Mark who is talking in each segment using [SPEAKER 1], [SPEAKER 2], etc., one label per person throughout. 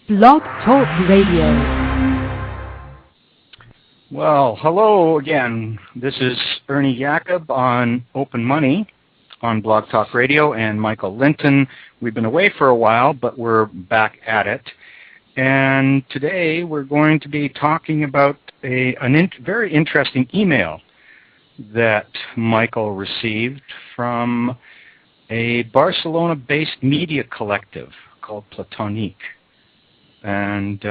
[SPEAKER 1] Blog Talk Radio.
[SPEAKER 2] Well, hello again. This is Ernie Jacob on Open Money on Blog Talk Radio, and Michael Linton. We've been away for a while, but we're back at it. And today we're going to be talking about a very interesting email that Michael received from a Barcelona-based media collective called Platonique. And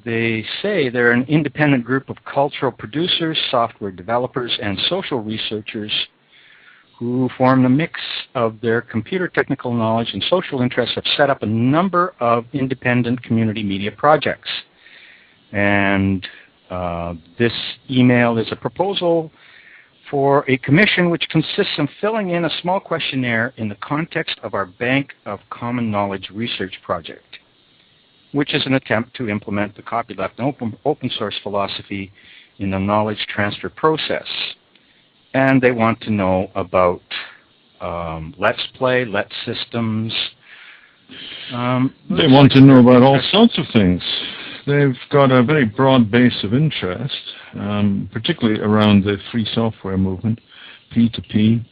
[SPEAKER 2] they say they're an independent group of cultural producers, software developers, and social researchers who form the mix of their computer technical knowledge and social interests have set up a number of independent community media projects. And this email is a proposal for a commission which consists of filling in a small questionnaire in the context of our Bank of Common Knowledge research project, which is an attempt to implement the copyleft and open source philosophy in the knowledge transfer process. And they want to know about LETSplay, Let's systems.
[SPEAKER 3] They want to know about all sorts of things. They've got a very broad base of interest, particularly around the free software movement, P2P,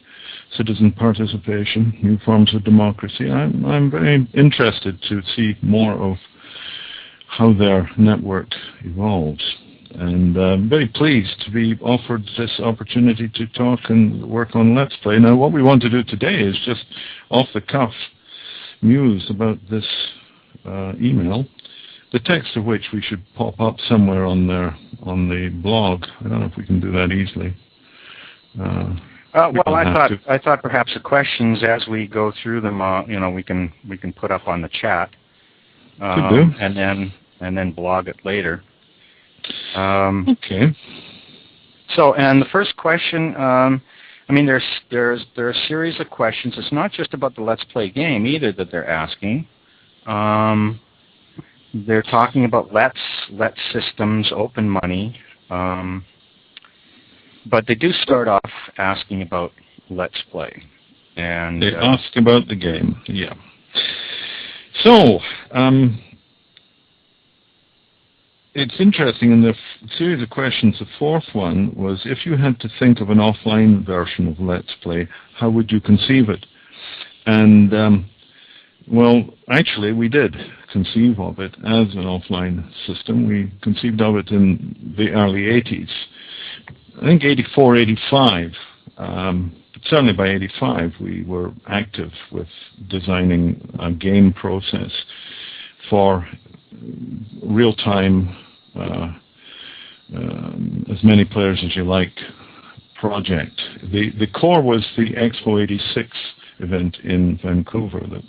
[SPEAKER 3] citizen participation, new forms of democracy. I'm very interested to see more of how their network evolves. And I'm very pleased to be offered this opportunity to talk and work on LETSplay. Now, what we want to do today is just off-the-cuff muse about this email, the text of which we should pop up somewhere on the blog. I don't know if we can do that easily.
[SPEAKER 2] I thought perhaps the questions as we go through them, we can put up on the chat,
[SPEAKER 3] could do,
[SPEAKER 2] and then blog it later.
[SPEAKER 3] Okay.
[SPEAKER 2] So, and the first question, there's a series of questions. It's not just about the LETSplay game either that they're asking. They're talking about Let's systems, open money, but they do start off asking about LETSplay. And
[SPEAKER 3] they ask about the game, yeah. So, it's interesting, in the series of questions, the fourth one was, if you had to think of an offline version of LETSplay, how would you conceive it? And, well, actually, we did conceive of it as an offline system. We conceived of it in the early 80s. I think 84, 85, but certainly by 85, we were active with designing a game process for real-time, as many players as you like project. The core was the Expo 86 event in Vancouver that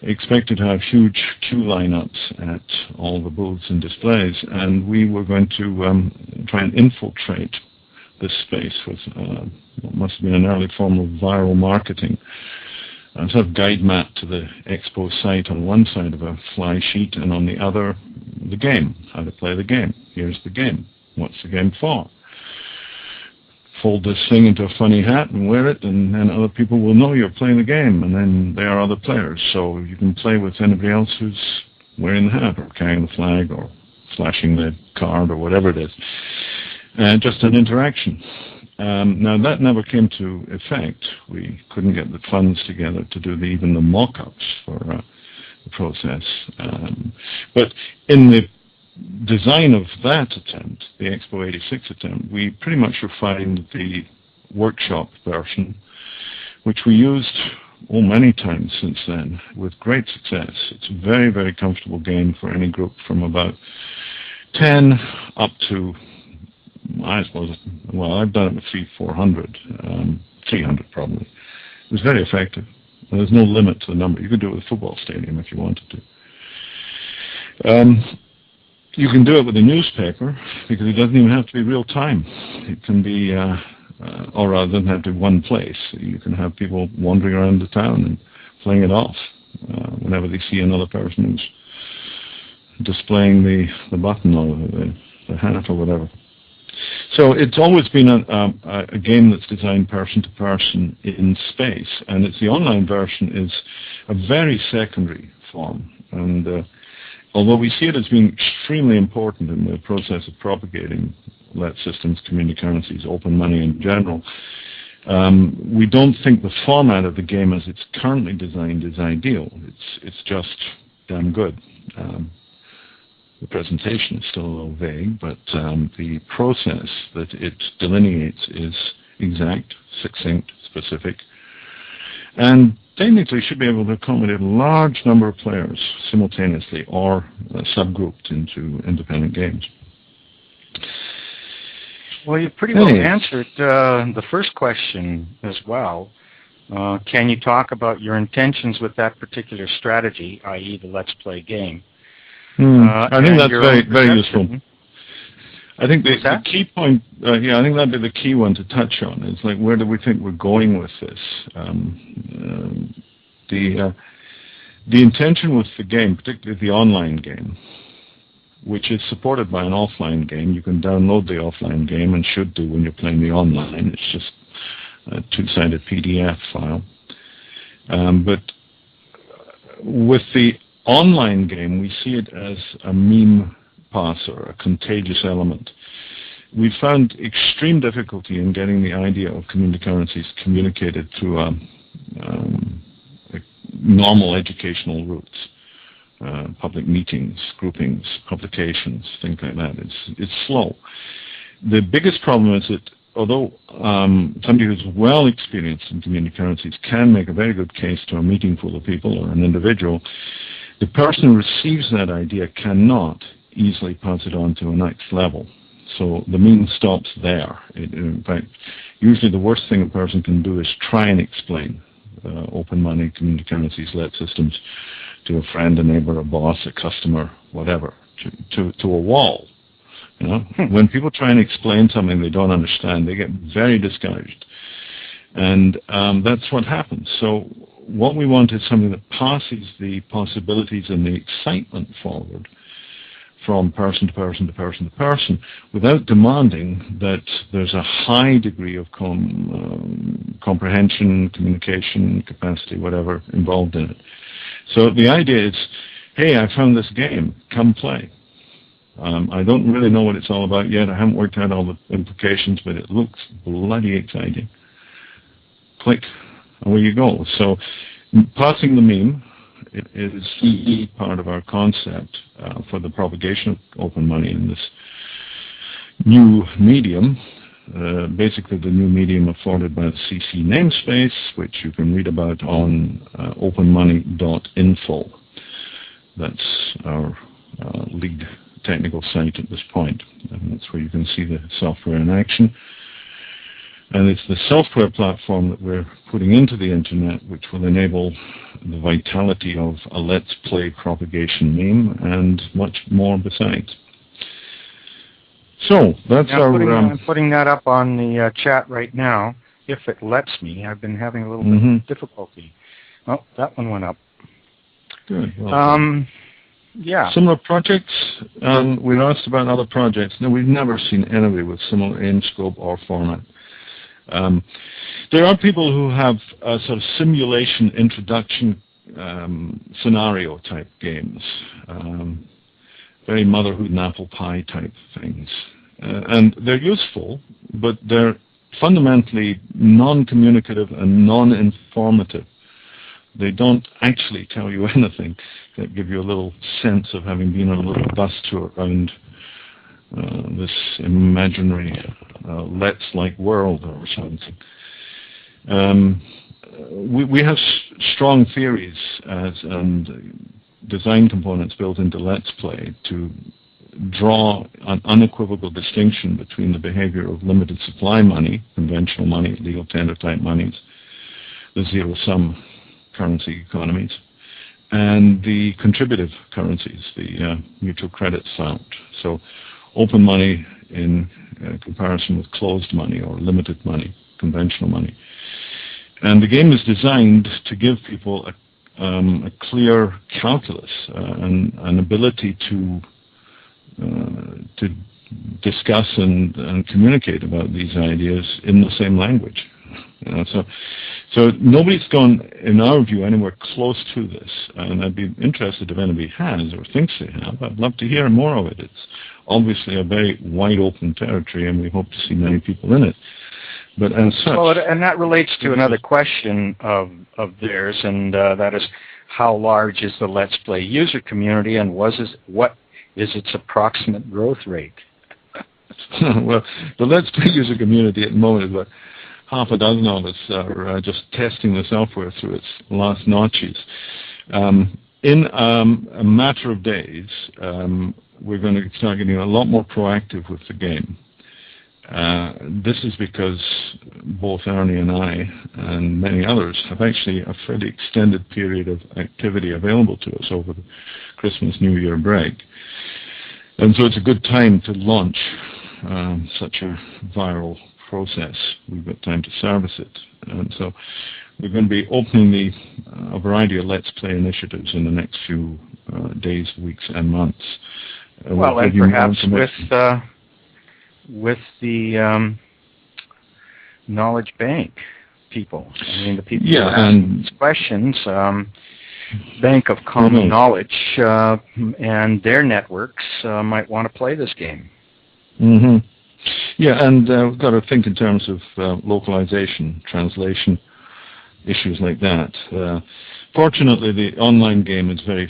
[SPEAKER 3] expected to have huge queue lineups at all the booths and displays, and we were going to try and infiltrate this space with what must have been an early form of viral marketing. Sort of guide map to the Expo site on one side of a fly sheet, and on the other, the game, how to play the game. Here's the game. What's the game for? Fold this thing into a funny hat and wear it, and then other people will know you're playing the game, and then they are other players. So you can play with anybody else who's wearing the hat or carrying the flag or flashing the card or whatever it is. Just an interaction. Now, that never came to effect. We couldn't get the funds together to do even the mock-ups for the process. But in the design of that attempt, the Expo 86 attempt, we pretty much refined the workshop version, which we used many times since then with great success. It's a very, very comfortable game for any group from about 10 up to, I suppose, well, I've done it with 400, 300 probably. It was very effective. There's no limit to the number. You could do it with a football stadium if you wanted to. You can do it with a newspaper because it doesn't even have to be real time. It can be, or rather, it doesn't have to be one place. You can have people wandering around the town and playing it off whenever they see another person who's displaying the button or the hat or whatever. So it's always been a game that's designed person to person in space, and it's the online version is a very secondary form, and although we see it as being extremely important in the process of propagating Let systems, community currencies, open money in general, we don't think the format of the game as it's currently designed is ideal. It's just damn good. The presentation is still a little vague, but the process that it delineates is exact, succinct, specific, and technically should be able to accommodate a large number of players simultaneously or subgrouped into independent games.
[SPEAKER 2] Well, you pretty well answered the first question as well. Can you talk about your intentions with that particular strategy, i.e. the Let's Play game?
[SPEAKER 3] I think that's very useful. I think the key point, I think that'd be the key one to touch on, is like, where do we think we're going with this? The intention with the game, particularly the online game, which is supported by an offline game. You can download the offline game, and should do when you're playing the online. It's just a two-sided PDF file. But with the online game, we see it as a meme passer, a contagious element. We found extreme difficulty in getting the idea of community currencies communicated through normal educational routes, public meetings, groupings, publications, things like that. It's slow. The biggest problem is that although somebody who's well experienced in community currencies can make a very good case to a meeting full of people or an individual, the person who receives that idea cannot easily pass it on to a next level. So the meme stops there. In fact, usually the worst thing a person can do is try and explain open money, community currencies, Let systems to a friend, a neighbor, a boss, a customer, whatever, to a wall. You know? When people try and explain something they don't understand, they get very discouraged. And that's what happens. So what we want is something that passes the possibilities and the excitement forward from person to person to person to person, without demanding that there's a high degree of comprehension, communication, capacity, whatever, involved in it. So the idea is, hey, I found this game, come play. I don't really know what it's all about yet. I haven't worked out all the implications, but it looks bloody exciting. Click, away you go. So passing the meme, it is a key part of our concept for the propagation of open money in this new medium, basically the new medium afforded by the CC namespace, which you can read about on openmoney.info. That's our lead technical site at this point, and that's where you can see the software in action. And it's the software platform that we're putting into the internet which will enable the vitality of a Let's Play propagation meme and much more besides. So that's
[SPEAKER 2] I'm putting that up on the chat right now, if it lets me. I've been having a little bit of difficulty. Oh, that one went up.
[SPEAKER 3] Good. Well,
[SPEAKER 2] yeah.
[SPEAKER 3] Similar projects. We asked about other projects. No, we've never seen anybody with similar aim, scope, or format. There are people who have sort of simulation introduction scenario type games, very motherhood and apple pie type things, and they're useful, but they're fundamentally non-communicative and non-informative. They don't actually tell you anything that give you a little sense of having been on a little bus tour around this imaginary Let's-like world or something. We have strong theories and design components built into Let's Play to draw an unequivocal distinction between the behavior of limited supply money, conventional money, legal tender type monies, the zero-sum currency economies, and the contributive currencies, the mutual credits found. So open money in comparison with closed money or limited money, conventional money. And the game is designed to give people a clear calculus, and an ability to discuss and communicate about these ideas in the same language. So nobody's gone, in our view, anywhere close to this, and I'd be interested if anybody has or thinks they have. I'd love to hear more of it. It's obviously a very wide open territory, and we hope to see many people in it. But as such,
[SPEAKER 2] well, and that relates to another question of theirs, and that is, how large is the Let's Play user community, and what is its approximate growth rate?
[SPEAKER 3] Well, the Let's Play user community at the moment is about half a dozen of us are just testing the software through its last notches. In a matter of days, we're going to start getting a lot more proactive with the game. This is because both Ernie and I and many others have actually a fairly extended period of activity available to us over the Christmas New Year break. And so it's a good time to launch such a viral process. We've got time to service it. And so we're going to be opening a variety of Let's Play initiatives in the next few days, weeks, and months.
[SPEAKER 2] Well, and perhaps with the knowledge bank people. I mean, the people who ask these questions, Bank of Common Knowledge and their networks might want to play this game.
[SPEAKER 3] Mm-hmm. Yeah, and we've got to think in terms of localization, translation, issues like that. Fortunately, the online game is very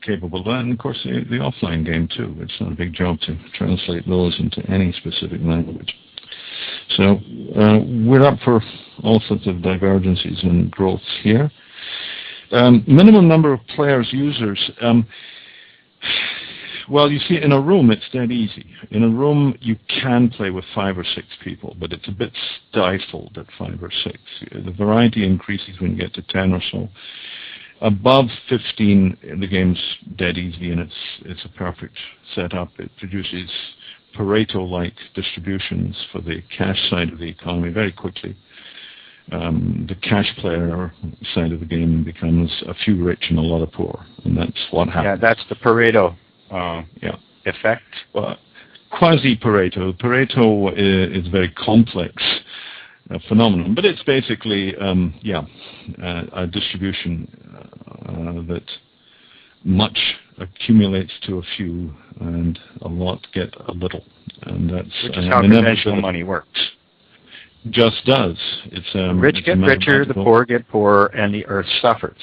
[SPEAKER 3] capable of that, and of course the offline game too. It's not a big job to translate those into any specific language. So we're up for all sorts of divergences and growths here. Minimum number of players, users. Well, you see, in a room, it's dead easy. In a room, you can play with 5 or 6 people, but it's a bit stifled at 5 or 6. The variety increases when you get to 10 or so. Above 15, the game's dead easy, and it's a perfect setup. It produces Pareto-like distributions for the cash side of the economy very quickly. The cash player side of the game becomes a few rich and a lot of poor, and that's what happens.
[SPEAKER 2] Yeah, that's the Pareto effect.
[SPEAKER 3] Well, quasi-Pareto. Pareto is a very complex phenomenon, but it's basically a distribution that much accumulates to a few and a lot get a little, and that's
[SPEAKER 2] which is how conventional money works.
[SPEAKER 3] Just does. It's
[SPEAKER 2] the rich get richer, the poor get poorer, and the earth suffers.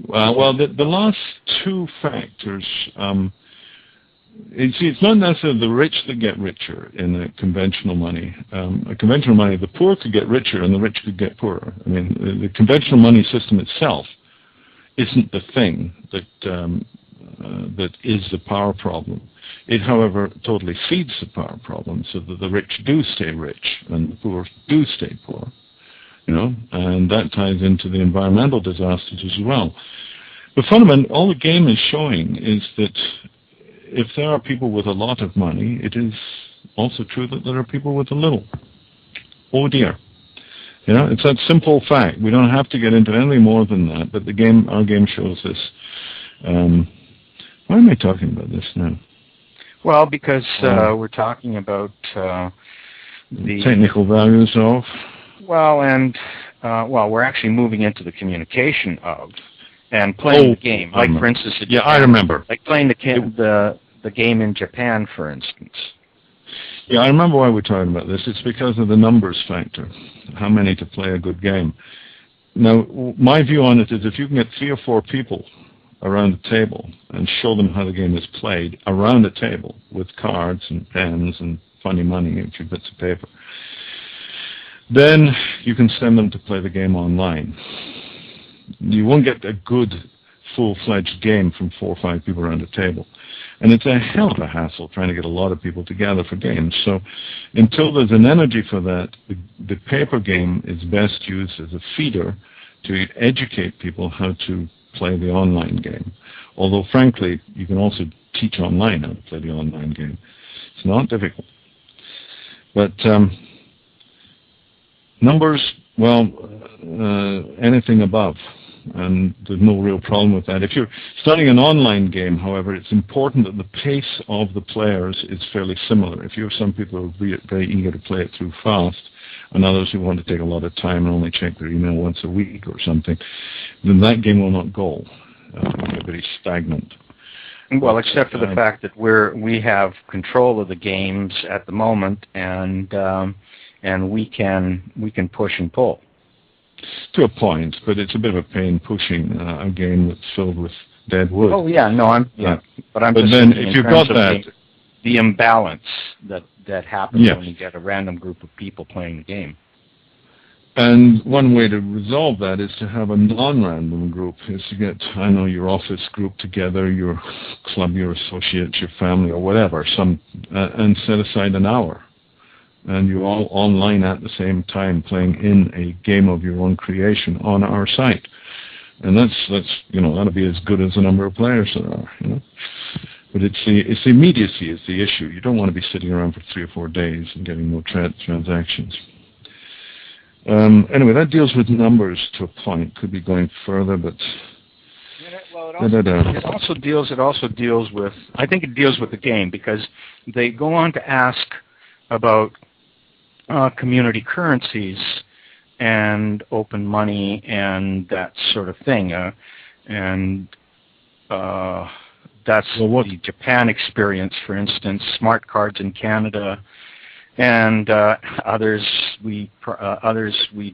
[SPEAKER 3] Well, the last two factors. It's not necessarily the rich that get richer in a conventional money. A conventional money, the poor could get richer and the rich could get poorer. I mean, the conventional money system itself isn't the thing that is the power problem. It, however, totally feeds the power problem, so that the rich do stay rich and the poor do stay poor. You know, and that ties into the environmental disasters as well. But fundamentally, all the game is showing is that if there are people with a lot of money, it is also true that there are people with a little. Oh dear. You know, it's that simple fact. We don't have to get into anything more than that, but our game shows this. Why am I talking about this now?
[SPEAKER 2] Well, because we're talking about the
[SPEAKER 3] technical values of.
[SPEAKER 2] Well, and we're actually moving into the communication of and playing the game. Like, for instance,
[SPEAKER 3] I remember.
[SPEAKER 2] Like playing the game in Japan, for instance.
[SPEAKER 3] Yeah, I remember why we're talking about this. It's because of the numbers factor, how many to play a good game. Now, my view on it is if you can get 3 or 4 people around the table and show them how the game is played around the table with cards and pens and funny money and a few bits of paper, then you can send them to play the game online. You won't get a good full-fledged game from 4 or 5 people around a table. And it's a hell of a hassle trying to get a lot of people together for games. So until there's an energy for that, the paper game is best used as a feeder to educate people how to play the online game. Although, frankly, you can also teach online how to play the online game. It's not difficult. But numbers, well, anything above and there's no real problem with that. If you're starting an online game, however, it's important that the pace of the players is fairly similar. If you have some people who are very eager to play it through fast, and others who want to take a lot of time and only check their email once a week or something, then that game will not go. It'll be very stagnant.
[SPEAKER 2] Well, except for the fact that we have control of the games at the moment, and we can push and pull.
[SPEAKER 3] To a point, but it's a bit of a pain pushing a game that's filled with dead wood.
[SPEAKER 2] Oh yeah, no, but just
[SPEAKER 3] then if you've got that,
[SPEAKER 2] the imbalance that happens when you get a random group of people playing the game.
[SPEAKER 3] And one way to resolve that is to have a non-random group, is to get, your office group together, your club, your associates, your family, or whatever, and set aside an hour. And you're all online at the same time playing in a game of your own creation on our site. And that'll be as good as the number of players there are, But it's the immediacy is the issue. You don't want to be sitting around for 3 or 4 days and getting no transactions. Anyway, that deals with numbers to a point. Could be going further, but
[SPEAKER 2] it also deals with. I think it deals with the game, because they go on to ask about community currencies and open money and that sort of thing, that's the Japan experience, for instance, smart cards in Canada, and others we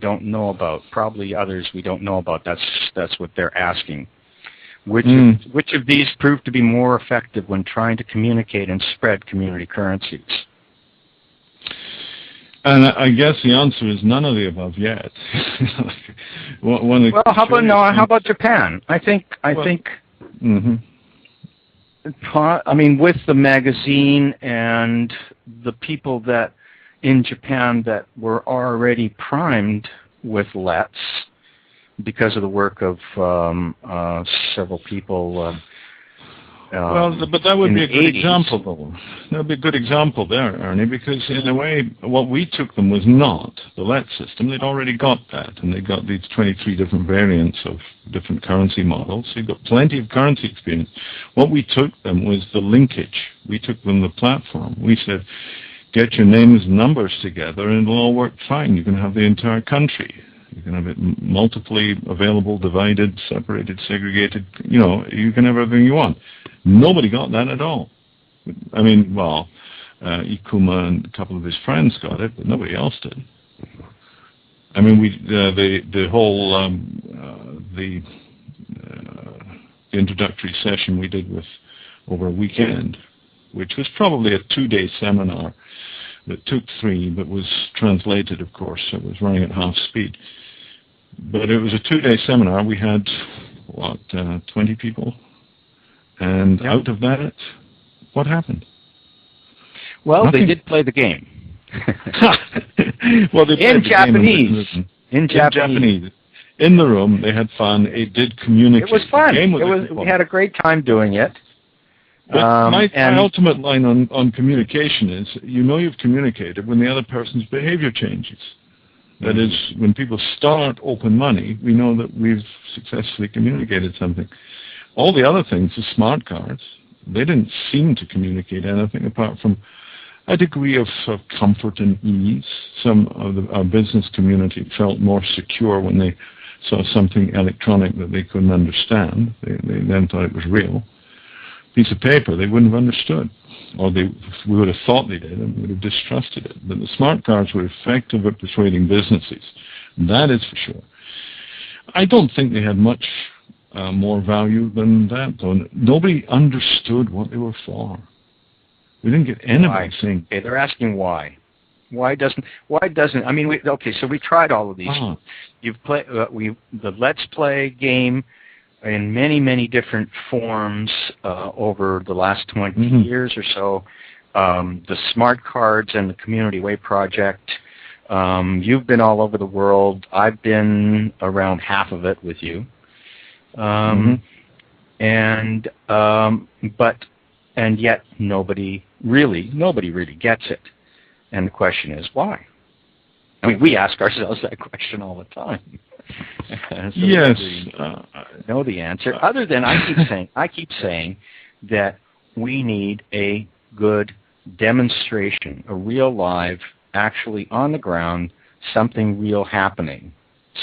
[SPEAKER 2] don't know about. Probably others we don't know about. That's what they're asking. Which of these proved to be more effective when trying to communicate and spread community currencies?
[SPEAKER 3] And I guess the answer is none of the above yet.
[SPEAKER 2] How about Japan? I think.
[SPEAKER 3] Mm-hmm.
[SPEAKER 2] With the magazine and the people that in Japan that were already primed with Let's, because of the work of several people.
[SPEAKER 3] But that would be a good example, though. That would be a good example there, Ernie, because in a way, what we took them was not the Let's system. They'd already got that, and they got these 23 different variants of different currency models. So you've got plenty of currency experience. What we took them was the linkage. We took them the platform. We said, get your names and numbers together, and it'll all work fine. You can have the entire country. You can have it multiply available, divided, separated, segregated. You can have everything you want. Nobody got that at all. Ikuma and a couple of his friends got it, but nobody else did. The introductory session we did over a weekend, which was probably a 2-day seminar that took 3, but was translated, of course, so it was running at half speed. But it was a 2-day seminar. We had, 20 people? And out of that, what happened?
[SPEAKER 2] Well,
[SPEAKER 3] Nothing.
[SPEAKER 2] They did play the game.
[SPEAKER 3] Well, they played
[SPEAKER 2] in Japanese.
[SPEAKER 3] In Japanese. In the room, they had fun. It did communicate.
[SPEAKER 2] It was fun. We had a great time doing it.
[SPEAKER 3] But my ultimate line on communication is, you've communicated when the other person's behavior changes. That is, when people start open money, we know that we've successfully communicated something. All the other things, the smart cards, they didn't seem to communicate anything apart from a degree of comfort and ease. Some of our business community felt more secure when they saw something electronic that they couldn't understand. They then thought it was real. Piece of paper they wouldn't have understood, or we would have thought they did and would have distrusted it. But the smart cards were effective at persuading businesses. That is for sure. I don't think they had much more value than that, though. Nobody understood what they were for. We didn't get anybody saying.
[SPEAKER 2] Okay, they're asking why. Why doesn't? So we tried all of these. You've played the Let's Play game in many, many different forms over the last 20 years or so. The smart cards and the Community Way project. You've been all over the world. I've been around half of it with you. And yet nobody really gets it. And the question is why? We ask ourselves that question all the time. So
[SPEAKER 3] yes.
[SPEAKER 2] Know the answer. Other than I keep saying that we need a good demonstration, a real live, actually on the ground, something real happening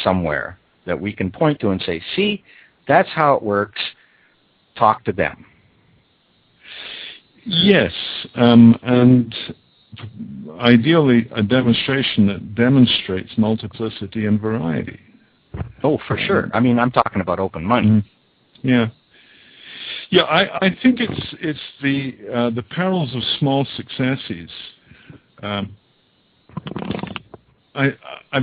[SPEAKER 2] somewhere that we can point to and say, see, that's how it works. Talk to them.
[SPEAKER 3] Yes, and ideally a demonstration that demonstrates multiplicity and variety.
[SPEAKER 2] Oh, for sure. I mean, I'm talking about open money.
[SPEAKER 3] Mm-hmm. Yeah. Yeah, I think it's the perils of small successes. I've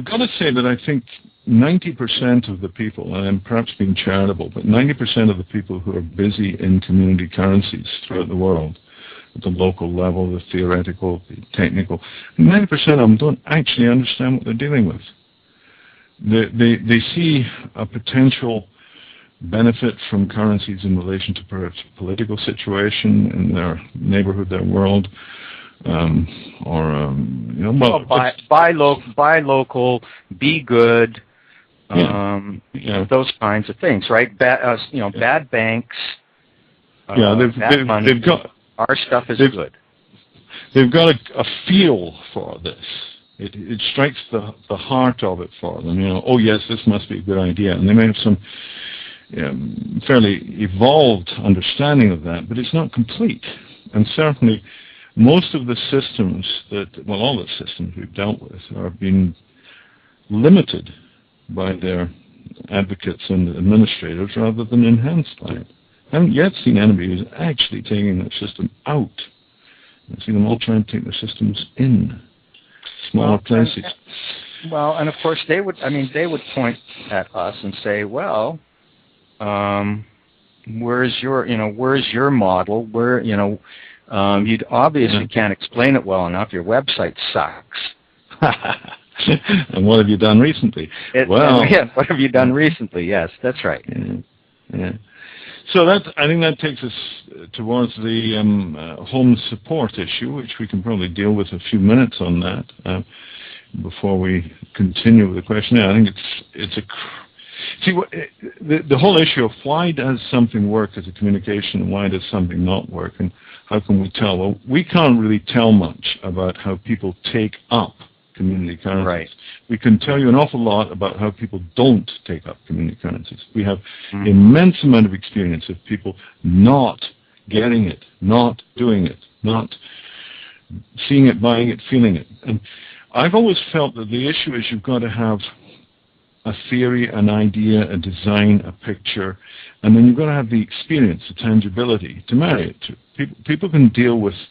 [SPEAKER 3] got to say that I think 90% of the people, and I'm perhaps being charitable, but 90% of the people who are busy in community currencies throughout the world, at the local level, the theoretical, the technical, 90% of them don't actually understand what they're dealing with. They see a potential benefit from currencies in relation to perhaps political situation in their neighborhood, their world, buy local, be good, those kinds of things, right? Bad banks, bad money. They've got
[SPEAKER 2] our stuff is good.
[SPEAKER 3] They've got a feel for this. It strikes the heart of it for them. Oh yes, this must be a good idea, and they may have some fairly evolved understanding of that, but it's not complete. And certainly, most of the systems all the systems we've dealt with are being limited by their advocates and administrators rather than enhanced by it. I haven't yet seen anybody who's actually taking that system out. I see them all trying to take the systems in smaller places.
[SPEAKER 2] And of course they would point at us and say, well, where's your model? Where, you obviously can't explain it well enough. Your website sucks.
[SPEAKER 3] And what have you done recently?
[SPEAKER 2] What have you done recently? Yes, that's right.
[SPEAKER 3] Yeah. So I think that takes us towards the home support issue, which we can probably deal with a few minutes on that before we continue with the question. I think the whole issue of why does something work as a communication and why does something not work, and how can we tell? Well, we can't really tell much about how people take up community currencies. Right. We can tell you an awful lot about how people don't take up community currencies. We have immense amount of experience of people not getting it, not doing it, not seeing it, buying it, feeling it. And I've always felt that the issue is you've got to have a theory, an idea, a design, a picture, and then you've got to have the experience, the tangibility to marry it to. People can deal with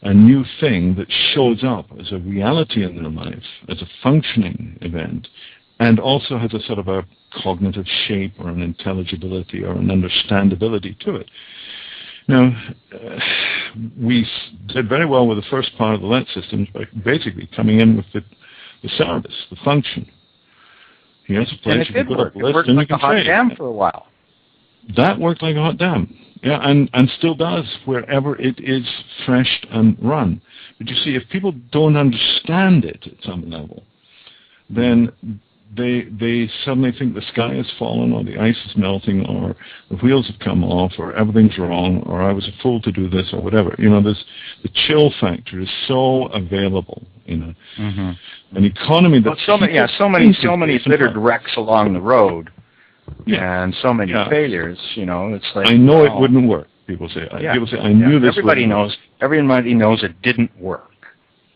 [SPEAKER 3] a new thing that shows up as a reality in their life, as a functioning event, and also has a sort of a cognitive shape or an intelligibility or an understandability to it. Now, we did very well with the first part of the LET systems by basically coming in with the service, the function. Here's a place
[SPEAKER 2] and it did work. It worked like a hot damn for a while.
[SPEAKER 3] That worked like a hot damn. Yeah, and still does wherever it is threshed and run. But you see, if people don't understand it at some level, then they suddenly think the sky has fallen, or the ice is melting, or the wheels have come off, or everything's wrong, or I was a fool to do this, or whatever. The chill factor is so available in an economy that
[SPEAKER 2] so many littered wrecks along the road. Yeah. And so many failures, it's like...
[SPEAKER 3] I know it wouldn't work, people say. People say, I knew this
[SPEAKER 2] Everybody knows it didn't work.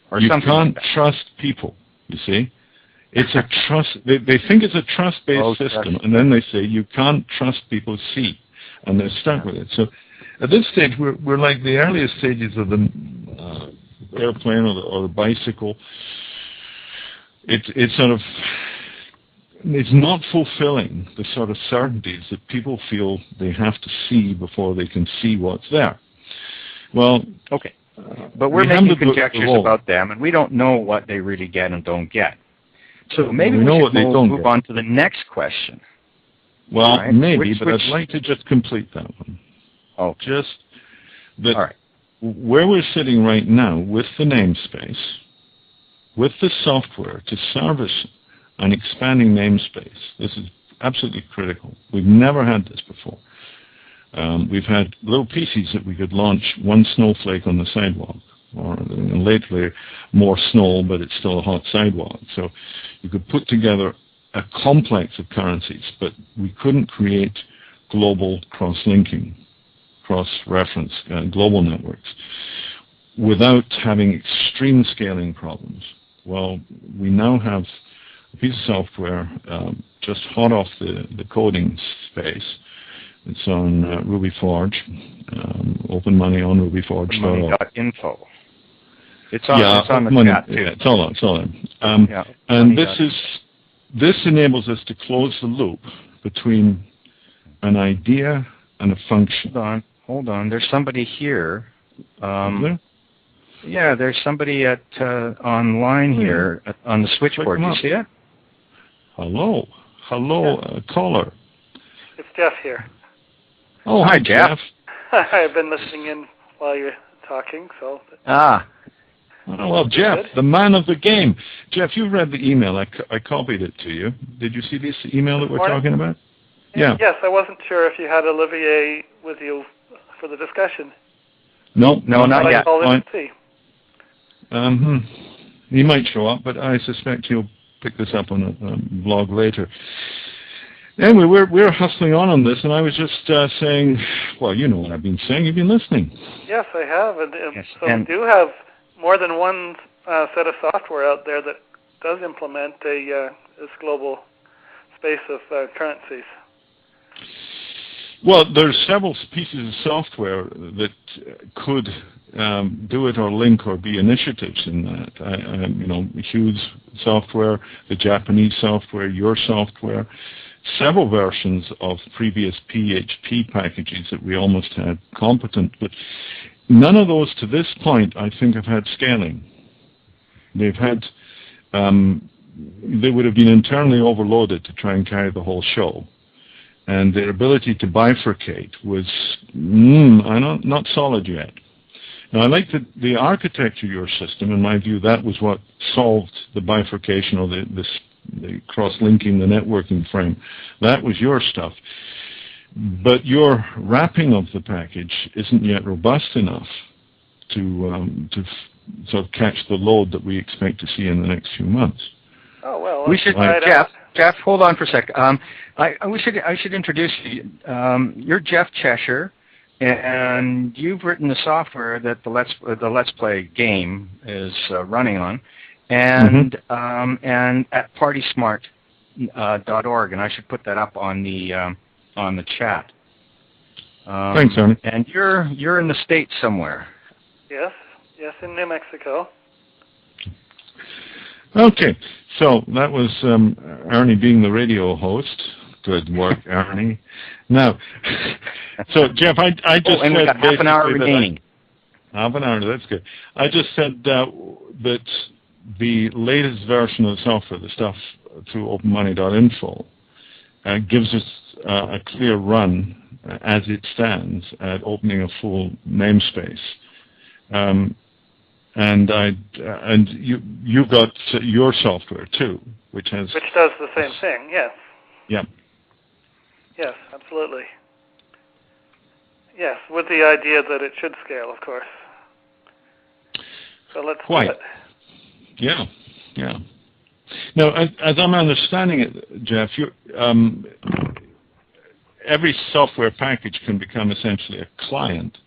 [SPEAKER 2] Or
[SPEAKER 3] you
[SPEAKER 2] something
[SPEAKER 3] can't
[SPEAKER 2] like that.
[SPEAKER 3] trust people, you see. It's a trust... They think it's a trust-based system, and then they say, you can't trust people, see. And they're stuck with it. So at this stage, we're like the earliest stages of the airplane or the bicycle. It's sort of... It's not fulfilling the sort of certainties that people feel they have to see before they can see what's there. Well,
[SPEAKER 2] okay, but we're making conjectures about them, and we don't know what they really get and don't get. So maybe we should move on to the next question.
[SPEAKER 3] Well, right? Maybe, but I'd like to just complete that one.
[SPEAKER 2] Oh,
[SPEAKER 3] just that where we're sitting right now with the namespace, with the software to service and expanding namespace. This is absolutely critical. We've never had this before. We've had little pieces that we could launch one snowflake on the sidewalk, or lately more snow, but it's still a hot sidewalk. So you could put together a complex of currencies, but we couldn't create global cross-linking, cross-reference, global networks without having extreme scaling problems. Well, we now have a piece of software just hot off the coding space. It's on Ruby Forge, open money on rubyforge.org.
[SPEAKER 2] Info. It's on the chat too.
[SPEAKER 3] Yeah, it's all on. And this enables us to close the loop between an idea and a function.
[SPEAKER 2] Hold on. There's somebody here.
[SPEAKER 3] There?
[SPEAKER 2] Yeah, there's somebody at online here on the switchboard. Do you see it?
[SPEAKER 3] Hello, caller.
[SPEAKER 4] It's Jeff here.
[SPEAKER 3] Oh, hi, Jeff.
[SPEAKER 4] I've been listening in while you're talking, so.
[SPEAKER 2] Ah.
[SPEAKER 3] Oh, well, Jeff, the man of the game. Jeff, you read the email. I copied it to you. Did you see this email that we're talking about? Yeah.
[SPEAKER 4] Yes, I wasn't sure if you had Olivier with you for the discussion.
[SPEAKER 2] No, not yet.
[SPEAKER 3] He might show up, but I suspect he'll pick this up on a blog later. Anyway, we're hustling on this, and I was just saying, well, you know what I've been saying. You've been listening.
[SPEAKER 4] Yes, I have.
[SPEAKER 2] Yes.
[SPEAKER 4] So we do have more than one set of software out there that does implement this global space of currencies.
[SPEAKER 3] Well, there's several pieces of software that could do it or link or be initiatives in that. Hugh's software, the Japanese software, your software, several versions of previous PHP packages that we almost had competent, but none of those to this point, I think, have had scaling. They've had, they would have been internally overloaded to try and carry the whole show. And their ability to bifurcate was not solid yet. Now, I like the architecture of your system. In my view, that was what solved the bifurcation or the cross-linking, the networking frame. That was your stuff. But your wrapping of the package isn't yet robust enough to sort of catch the load that we expect to see in the next few months.
[SPEAKER 4] Oh, well.
[SPEAKER 2] We should, Jeff, hold on for a sec. I should introduce you. You're Jeff Cheshire, and you've written the software that the LETSplay game is running on, and at partysmart.org, and I should put that up on the chat.
[SPEAKER 3] Thanks, Ernie.
[SPEAKER 2] And you're in the States somewhere.
[SPEAKER 4] Yes, in New Mexico.
[SPEAKER 3] Okay, so that was Ernie being the radio host. Good work, Ernie. Now, so Jeff, I just
[SPEAKER 2] and
[SPEAKER 3] said
[SPEAKER 2] we got half an hour remaining.
[SPEAKER 3] Half an hour, that's good. I just said that the latest version of the software, the stuff through openmoney.info, gives us a clear run as it stands at opening a full namespace. And you got your software too, which does
[SPEAKER 4] the same thing. Yes.
[SPEAKER 3] Yeah.
[SPEAKER 4] Yes, absolutely. Yes, with the idea that it should scale, of course. So let's do it.
[SPEAKER 3] Yeah. Now, as I'm understanding it, Jeff, every software package can become essentially a client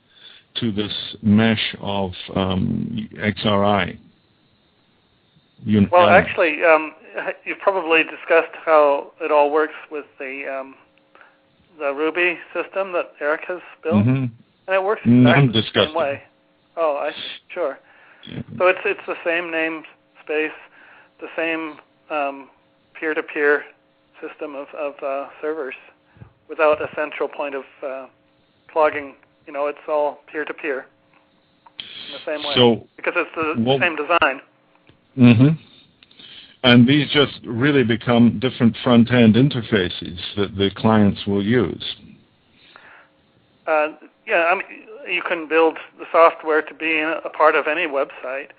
[SPEAKER 3] to this mesh of XRI.
[SPEAKER 4] Well, actually, you've probably discussed how it all works with the Ruby system that Eric has built, and it works exactly the same way. Oh, sure. Yeah. So it's the same namespace, the same peer-to-peer system of servers, without a central point of clogging. It's all peer-to-peer in the same way, because it's the same design.
[SPEAKER 3] Mm-hmm. And these just really become different front-end interfaces that the clients will use.
[SPEAKER 4] You can build the software to be a part of any website,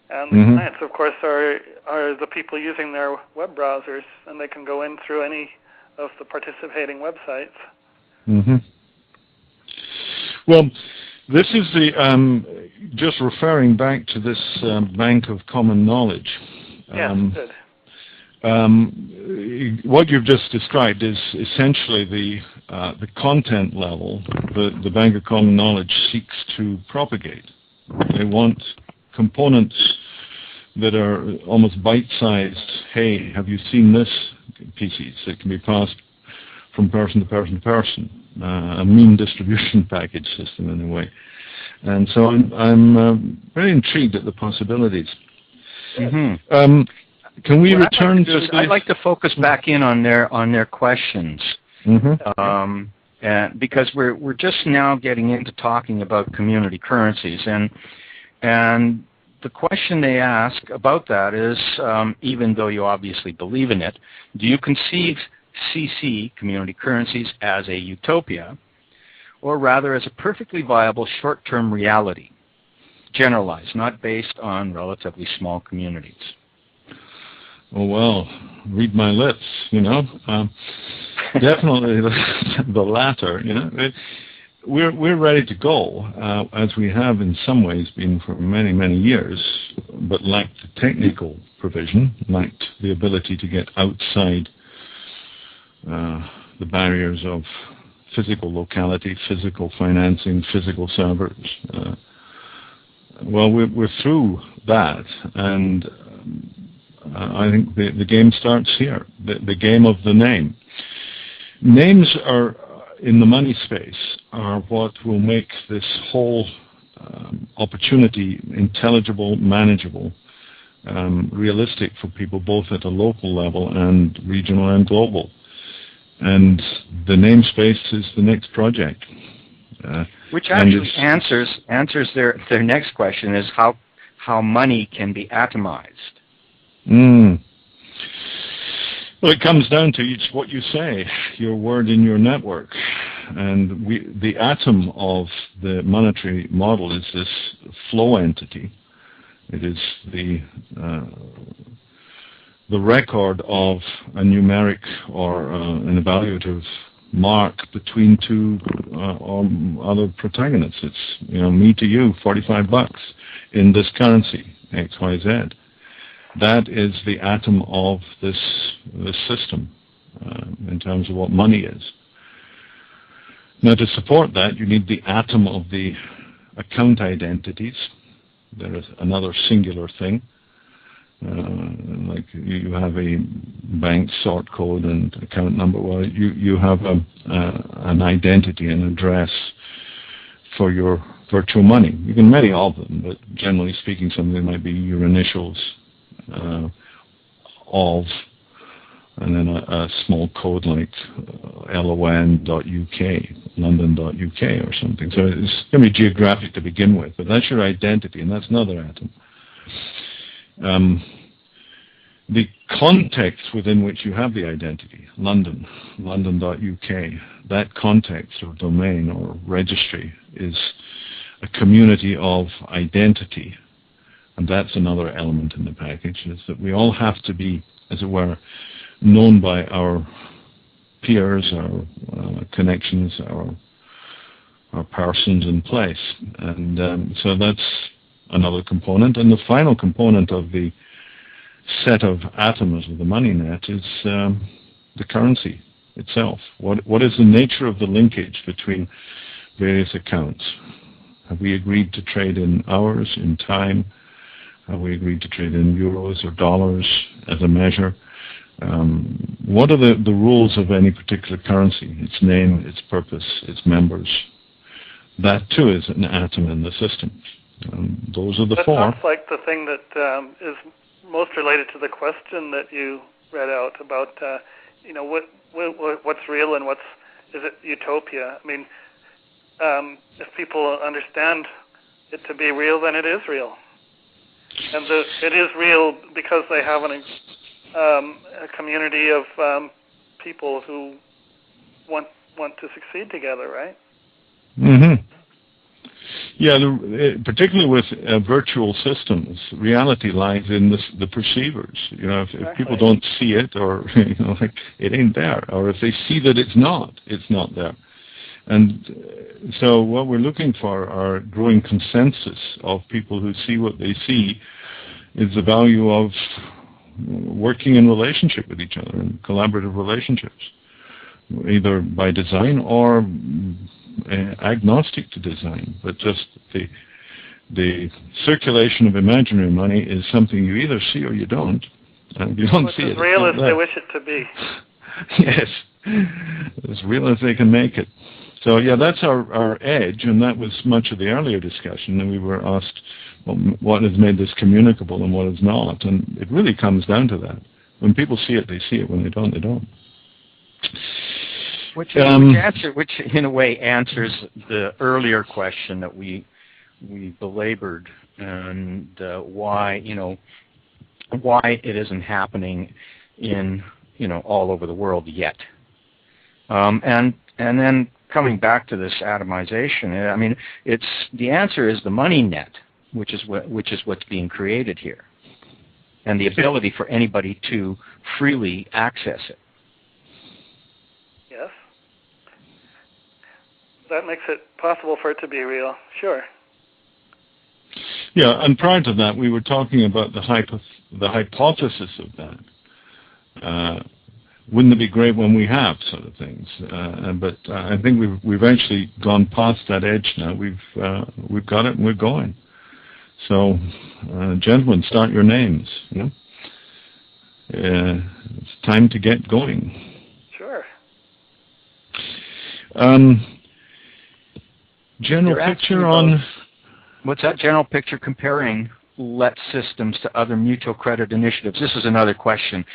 [SPEAKER 4] And the clients, of course, are the people using their web browsers, and they can go in through any of the participating websites.
[SPEAKER 3] Well, this is the just referring back to this bank of common knowledge.
[SPEAKER 4] Yes, good.
[SPEAKER 3] What you've just described is essentially the content level the bank of common knowledge seeks to propagate. They want components that are almost bite-sized. Hey, have you seen this? Pieces that can be passed from person to person to person. A mean distribution package system in a way. And so I'm very intrigued at the possibilities. Can we return to?
[SPEAKER 2] I'd like to focus back in on their questions, because we're just now getting into talking about community currencies, and the question they ask about that is, even though you obviously believe in it, do you conceive CC, community currencies, as a utopia, or rather as a perfectly viable short-term reality, generalized, not based on relatively small communities?
[SPEAKER 3] Oh, well, read my lips, definitely the latter, We're ready to go, as we have in some ways been for many, many years, but lacked the technical provision, lacked the ability to get outside the barriers of physical locality, physical financing, physical servers. Well, we're through that, and I think the game starts here, the game of the name. Names are, in the money space, are what will make this whole opportunity intelligible, manageable, realistic for people both at a local level and regional and global. And the namespace is the next project.
[SPEAKER 2] Which actually answers their next question, is how money can be atomized.
[SPEAKER 3] Well, it comes down to what you say, your word in your network. And the atom of the monetary model is this flow entity. It is the record of a numeric or an evaluative mark between two or other protagonists. It's, me to you, $45 in this currency, XYZ. That is the atom of this system in terms of what money is. Now, to support that, you need the atom of the account identities. There is another singular thing. Like you have a bank sort code and account number. Well, you have an identity, an address for your virtual money. You can many of them, but generally speaking, something might be your initials of, and then a small code like LON.UK, London.UK or something. So it's going to be geographic to begin with, but that's your identity, and that's another atom. The context within which you have the identity, London, London.UK, that context or domain or registry is a community of identity. And that's another element in the package, is that we all have to be, as it were, known by our peers, our connections, our persons in place. And so that's another component. And the final component of the set of atoms of the money net is the currency itself. What is the nature of the linkage between various accounts? Have we agreed to trade in hours, in time? Have we agreed to trade in euros or dollars as a measure? What are the rules of any particular currency? Its name, its purpose, its members. That too is an atom in the system. Those are the four.
[SPEAKER 4] That sounds like the thing that is most related to the question that you read out about, what's real and is it utopia? I mean, if people understand it to be real, then it is real. And it is real because they have a community of people who want to succeed together, right?
[SPEAKER 3] Yeah, particularly with virtual systems, reality lies in the perceivers. You know, if people don't see it, or like it ain't there, or if they see that it's not there. And so what we're looking for are growing consensus of people who see what they see is the value of working in relationship with each other, in collaborative relationships, either by design or agnostic to design, but just the circulation of imaginary money is something you either see or you don't. And if you don't see it,
[SPEAKER 4] as real as they wish it to be.
[SPEAKER 3] Yes, as real as they can make it. So yeah, that's our edge, and that was much of the earlier discussion. And we were asked, well, what has made this communicable and what is not? And it really comes down to that. When people see it, they see it. When they don't, they don't.
[SPEAKER 2] Which in a way answers the earlier question that we belabored, and why it isn't happening in all over the world yet. And then coming back to this atomization, I mean, the answer is the money net, which is what's being created here, and the ability for anybody to freely access it.
[SPEAKER 4] Yes. That makes it possible for it to be real, sure.
[SPEAKER 3] Yeah, and prior to that, we were talking about the hypothesis of that. Wouldn't it be great when we have sort of things? But I think we've actually gone past that edge now. We've got it and we're going. So, gentlemen, start your names. It's time to get going.
[SPEAKER 4] Sure.
[SPEAKER 3] General picture on...
[SPEAKER 2] What's that general picture comparing LET systems to other mutual credit initiatives? This is another question.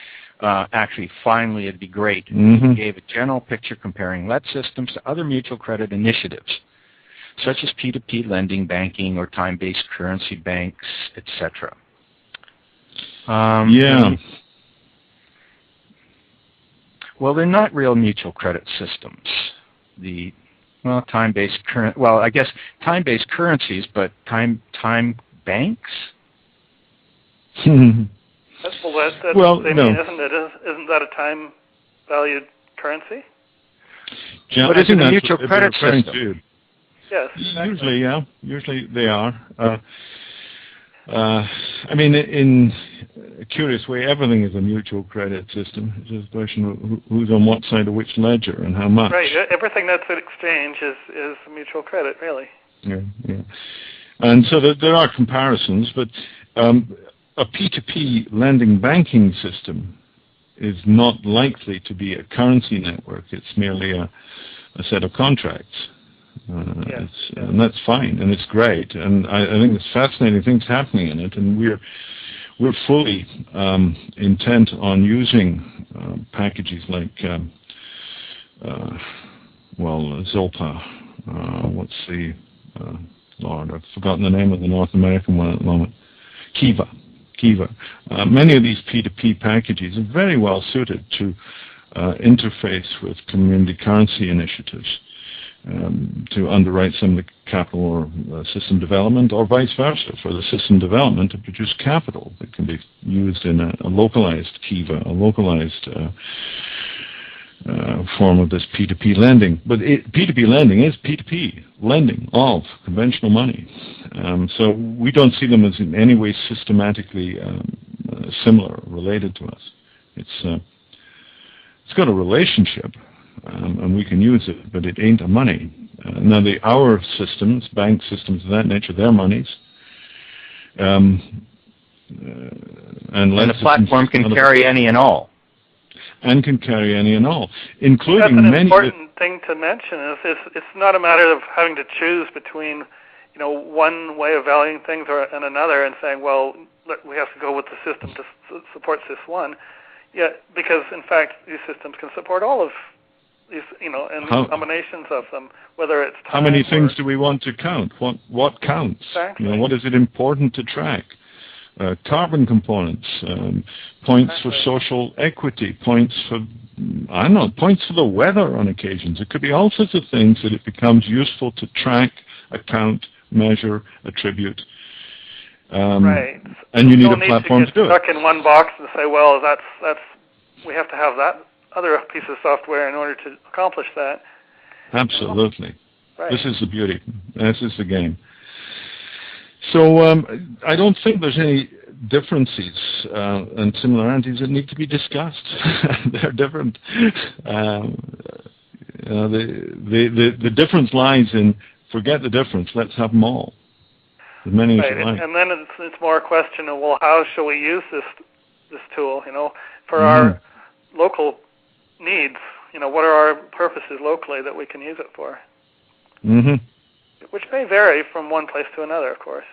[SPEAKER 2] Actually, finally, it'd be great if you gave a general picture comparing LET systems to other mutual credit initiatives, such as P2P lending, banking, or time-based currency banks, etc. Well, they're not real mutual credit systems. Time-based time-based currencies, but time banks.
[SPEAKER 4] Isn't that a time-valued currency?
[SPEAKER 2] But isn't a mutual credit system?
[SPEAKER 4] Yes.
[SPEAKER 3] Usually they are. I mean, in a curious way, everything is a mutual credit system. It's just a question of who's on what side of which ledger and how much.
[SPEAKER 4] Right. Everything that's at exchange is mutual credit, really.
[SPEAKER 3] Yeah. And so there are comparisons, but a P2P lending banking system is not likely to be a currency network. It's merely a set of contracts. And that's fine, and it's great, and I think there's fascinating things happening in it, and we're fully intent on using packages like Zilpa. What's the Lord? I've forgotten the name of the North American one at the moment. Kiva. Many of these P2P packages are very well suited to interface with community currency initiatives. To underwrite some of the capital or system development, or vice versa, for the system development to produce capital that can be used in a localized Kiva, a localized form of this P2P lending. But P2P lending is P2P lending of conventional money. So we don't see them as in any way systematically similar, related to us. It's got a relationship. And we can use it, but it ain't a money. Now, our systems, bank systems of that nature, they're monies. And
[SPEAKER 2] the platform can carry any and all.
[SPEAKER 3] Including
[SPEAKER 4] That's an important thing to mention. It's not a matter of having to choose between, one way of valuing things and another, and saying, well, we have to go with the system to support this one. Yeah, because in fact, these systems can support all of these, and combinations of them, whether it's time.
[SPEAKER 3] How many things do we want to count? What counts?
[SPEAKER 4] Exactly.
[SPEAKER 3] What is it important to track? Carbon components, points for social equity, points for the weather on occasions. It could be all sorts of things that it becomes useful to track, account, measure, attribute.
[SPEAKER 4] Right.
[SPEAKER 3] And you need a platform to do it.
[SPEAKER 4] Stuck in one box and say, well, that's we have to have that other piece of software in order to accomplish that.
[SPEAKER 3] Absolutely.
[SPEAKER 4] Right.
[SPEAKER 3] This is the beauty. This is the game. So I don't think there's any differences and similarities that need to be discussed. They're different. The difference lies in forget the difference. Let's have them all. As many as you like.
[SPEAKER 4] And then it's more a question of, well, how shall we use this tool? For our local needs. What are our purposes locally that we can use it for? Mm-hmm. Which may vary from one place to another, of course.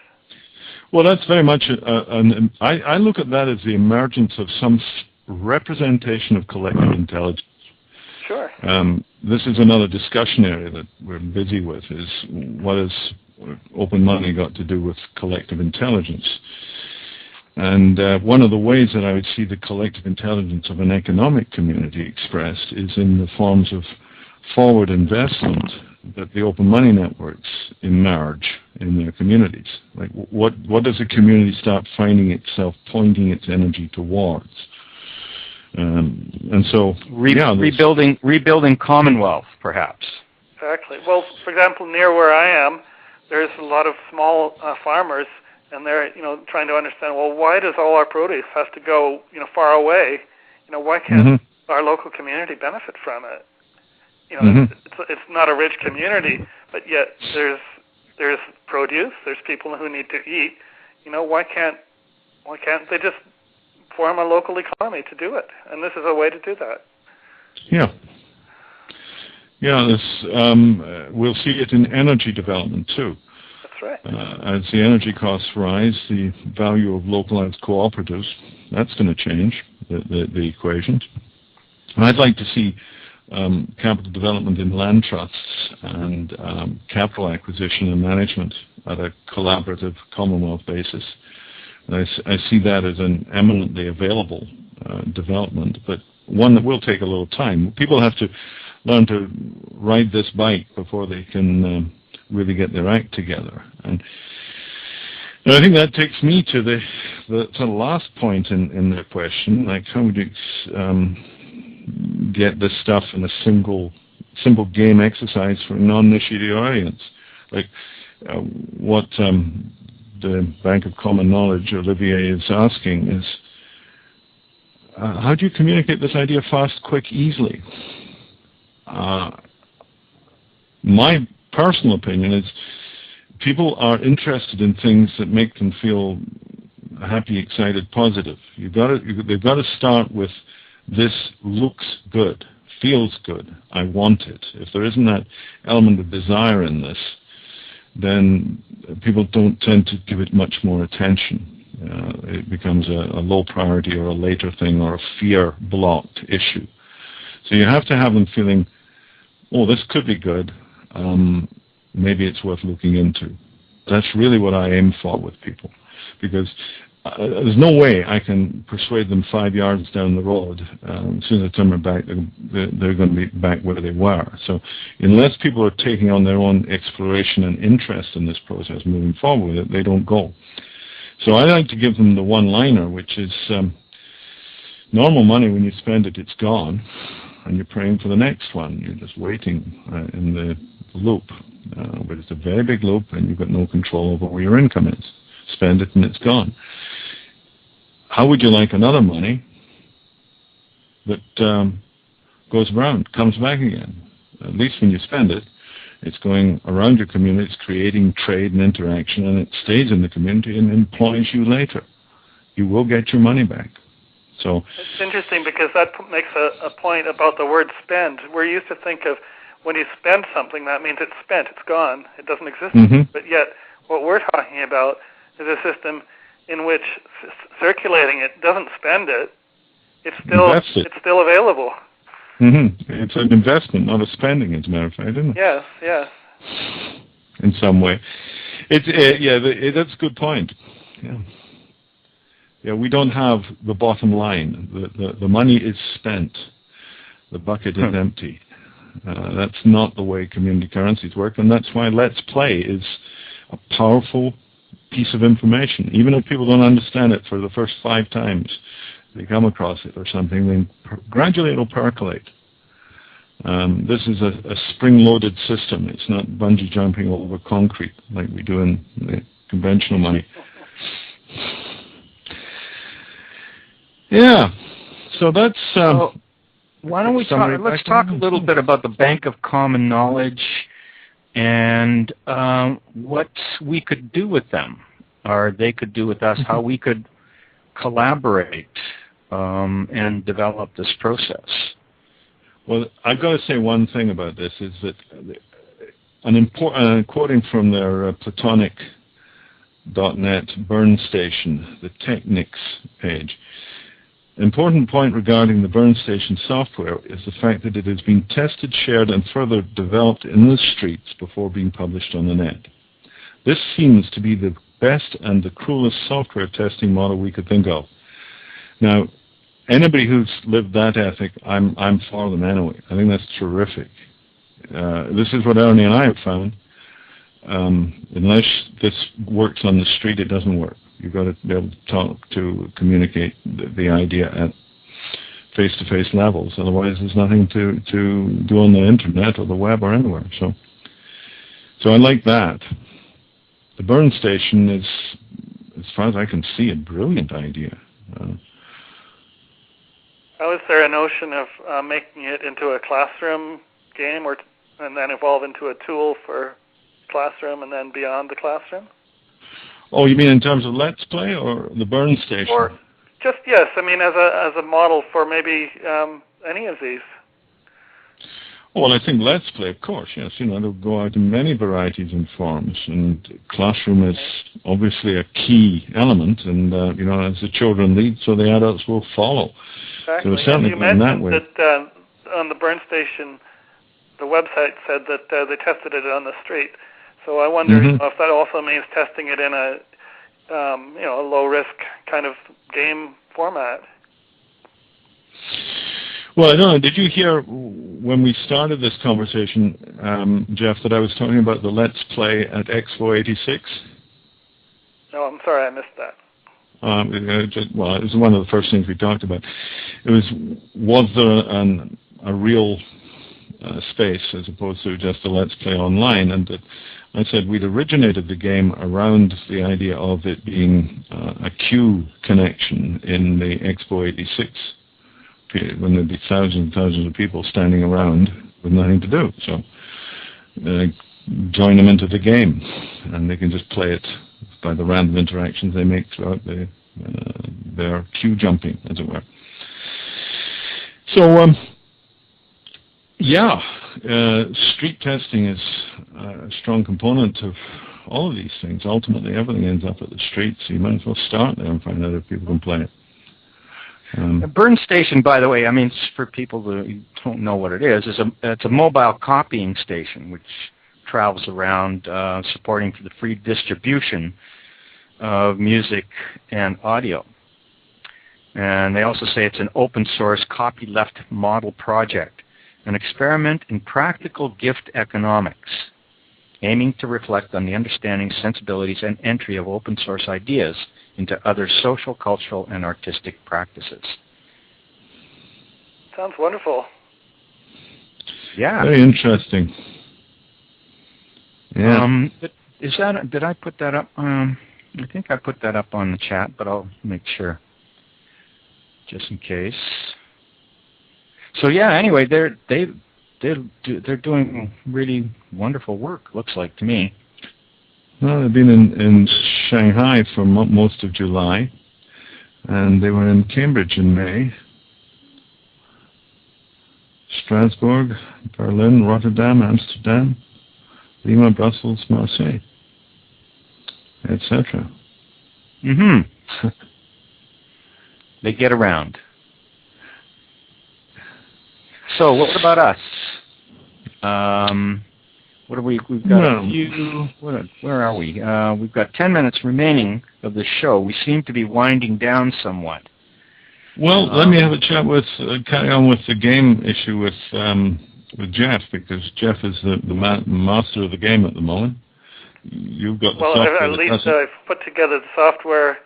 [SPEAKER 3] Well, that's very much I look at that as the emergence of some representation of collective intelligence.
[SPEAKER 4] Sure.
[SPEAKER 3] This is another discussion area that we're busy with, is what has open money got to do with collective intelligence. And one of the ways that I would see the collective intelligence of an economic community expressed is in the forms of forward investment that the open money networks emerge in their communities. Like what does a community start finding itself pointing its energy towards? And so
[SPEAKER 2] rebuilding Commonwealth, perhaps.
[SPEAKER 4] Exactly. Well, for example, near where I am, there's a lot of small farmers, and they're trying to understand, well, why does all our produce have to go far away? Why can't our local community benefit from it? It's not a rich community, but yet there's produce, there's people who need to eat. Why can't they just form a local economy to do it? And this is a way to do that.
[SPEAKER 3] Yeah. Yeah, we'll see it in energy development too.
[SPEAKER 4] That's right.
[SPEAKER 3] As the energy costs rise, the value of localized cooperatives, that's going to change the equations. And I'd like to see capital development in land trusts and capital acquisition and management at a collaborative Commonwealth basis. And I see that as an eminently available development, but one that will take a little time. People have to learn to ride this bike before they can really get their act together. And I think that takes me to the sort of last point in the question, like how would you get this stuff in a simple game exercise for a non-initiated audience? Like what the Bank of Common Knowledge, Olivier, is asking is, how do you communicate this idea fast, quick, easily? My personal opinion is people are interested in things that make them feel happy, excited, positive. They've got to start with, this looks good, feels good, I want it. If there isn't that element of desire in this, then people don't tend to give it much more attention. It becomes a low priority or a later thing or a fear-blocked issue. So you have to have them feeling, oh, this could be good. Maybe it's worth looking into. That's really what I aim for with people, because there's no way I can persuade them 5 yards down the road. As soon as I turn my back, they're going to be back where they were. So unless people are taking on their own exploration and interest in this process moving forward with it, they don't go. So I like to give them the one-liner, which is normal money, when you spend it, it's gone, and you're praying for the next one. You're just waiting in the loop. But it's a very big loop, and you've got no control over where your income is. Spend it and it's gone. How would you like another money that goes around, comes back again? At least when you spend it, it's going around your community, it's creating trade and interaction, and it stays in the community and employs you later. You will get your money back. So
[SPEAKER 4] it's interesting because that makes a point about the word spend. We're used to think of when you spend something, that means it's spent, it's gone, it doesn't exist. But yet what we're talking about is a system in which circulating it doesn't spend it. It's still available.
[SPEAKER 3] It's an investment, not a spending, as a matter of fact, isn't it?
[SPEAKER 4] Yes, yes.
[SPEAKER 3] In some way. That's a good point. Yeah, we don't have the bottom line. The money is spent. The bucket is empty. That's not the way community currencies work, and that's why LETSplay is a powerful piece of information. Even if people don't understand it for the first 5 times they come across it or something, then gradually it'll percolate. This is a spring-loaded system. It's not bungee jumping over concrete like we do in the conventional money. Yeah. So that's...
[SPEAKER 2] why don't we let's talk a little bit about the Bank of Common Knowledge and what we could do with them, or they could do with us, how we could collaborate and develop this process.
[SPEAKER 3] Well, I've got to say one thing about this is that quoting from their Platonic.net burn station, the Technics page, an important point regarding the burn station software is the fact that it has been tested, shared, and further developed in the streets before being published on the net. This seems to be the best and the cruelest software testing model we could think of. Now, anybody who's lived that ethic, I'm for them anyway. I think that's terrific. This is what Ernie and I have found. Unless this works on the street, it doesn't work. You've got to be able to communicate the idea at face-to-face levels. Otherwise, there's nothing to do on the internet or the web or anywhere. So I like that. The burn station is, as far as I can see, a brilliant idea.
[SPEAKER 4] Is there a notion of making it into a classroom game, and then evolve into a tool for classroom and then beyond the classroom?
[SPEAKER 3] Oh, you mean in terms of Let's Play or the burn station?
[SPEAKER 4] Or just, yes, I mean as a model for maybe any of these.
[SPEAKER 3] Well, I think Let's Play, of course, yes. They'll go out in many varieties and forms, and classroom is obviously a key element, and, as the children lead, so the adults will follow.
[SPEAKER 4] Exactly.
[SPEAKER 3] So certainly
[SPEAKER 4] you
[SPEAKER 3] in that way.
[SPEAKER 4] That on the burn station, the website said that they tested it on the street. So I wonder if that also means testing it in a low-risk kind of game format.
[SPEAKER 3] Well, I don't know. Did you hear when we started this conversation, Jeff, that I was talking about the Let's Play at Expo 86?
[SPEAKER 4] No, I'm sorry, I missed that.
[SPEAKER 3] It was one of the first things we talked about. It was there a real space as opposed to just a Let's Play online, and that I said we'd originated the game around the idea of it being a queue connection in the Expo 86 period, when there'd be thousands and thousands of people standing around with nothing to do. So join them into the game, and they can just play it by the random interactions they make throughout their queue jumping, as it were. So, street testing is a strong component of all of these things. Ultimately, everything ends up at the street, so you might as well start there and find out if people can play it.
[SPEAKER 2] A burn station, by the way, I mean, for people who don't know what it is, it's a mobile copying station which travels around supporting for the free distribution of music and audio. And they also say it's an open source copyleft model project, an experiment in practical gift economics, aiming to reflect on the understanding, sensibilities, and entry of open source ideas into other social, cultural, and artistic practices.
[SPEAKER 4] Sounds wonderful.
[SPEAKER 2] Yeah.
[SPEAKER 3] Very interesting. Yeah.
[SPEAKER 2] Did I put that up? I think I put that up on the chat, but I'll make sure, just in case. So yeah. Anyway, they're doing really wonderful work. Looks like to me.
[SPEAKER 3] Well, they've been in Shanghai for most of July, and they were in Cambridge in May, Strasbourg, Berlin, Rotterdam, Amsterdam, Lima, Brussels, Marseille, etc.
[SPEAKER 2] They get around. So what about us? What are we've got a few. Where are we? We've got 10 minutes remaining of the show. We seem to be winding down somewhat.
[SPEAKER 3] Well, let me have a chat with carry on with the game issue with Jeff, because Jeff is the master of the game at the moment. you've got the
[SPEAKER 4] well,
[SPEAKER 3] software.
[SPEAKER 4] Well, at least I've put together the software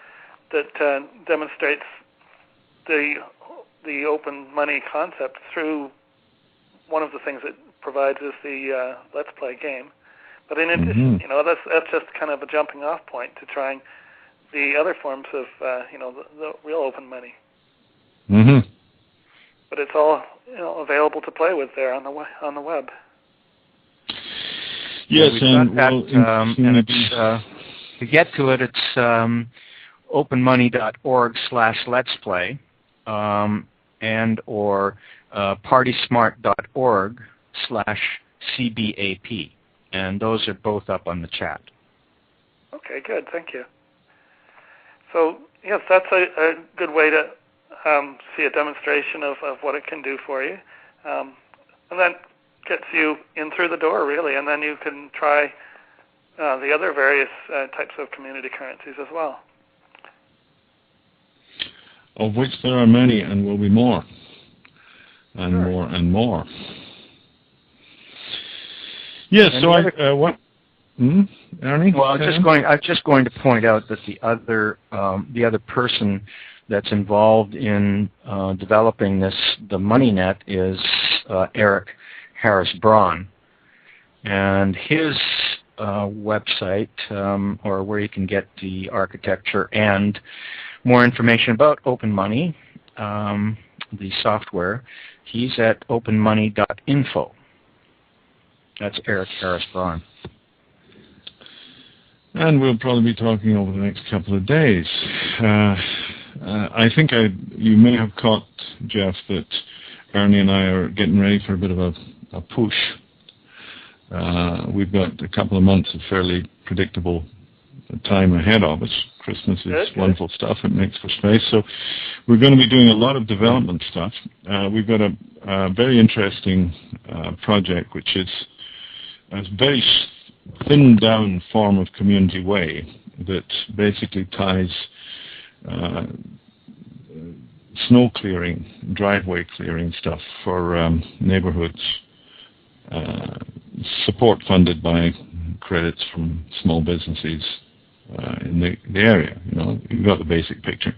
[SPEAKER 4] that demonstrates the open money concept through one of the things it provides is the Let's Play game. But in addition, that's just kind of a jumping off point to trying the other forms of, the real open money.
[SPEAKER 3] Mm-hmm.
[SPEAKER 4] But it's all available to play with there on the web.
[SPEAKER 3] Yes, and
[SPEAKER 2] it's, to get to it, it's openmoney.org/letsplay and or partysmart.org/CBAP. And those are both up on the chat.
[SPEAKER 4] Okay, good. Thank you. So, yes, that's a good way to see a demonstration of what it can do for you. And that gets you in through the door, really, and then you can try the other various types of community currencies as well.
[SPEAKER 3] Of which there are many and will be more. And
[SPEAKER 4] sure.
[SPEAKER 3] More and more. Yes, and so what? Ernie?
[SPEAKER 2] Well, I was just going to point out that the other person that's involved in developing the MoneyNet is Eric Harris Braun, and his website, or where you can get the architecture and more information about Open Money, the software, he's at openmoney.info. That's Eric Harris Braun.
[SPEAKER 3] And we'll probably be talking over the next couple of days. I think you may have caught, Jeff, that Ernie and I are getting ready for a bit of a push. We've got a couple of months of fairly predictable time ahead of us. Christmas is wonderful stuff. It makes for space. So we're going to be doing a lot of development stuff. We've got a very interesting project, which is a very thinned down form of community way that basically ties snow clearing, driveway clearing stuff for neighborhoods, support funded by credits from small businesses in the area. You've got the basic picture.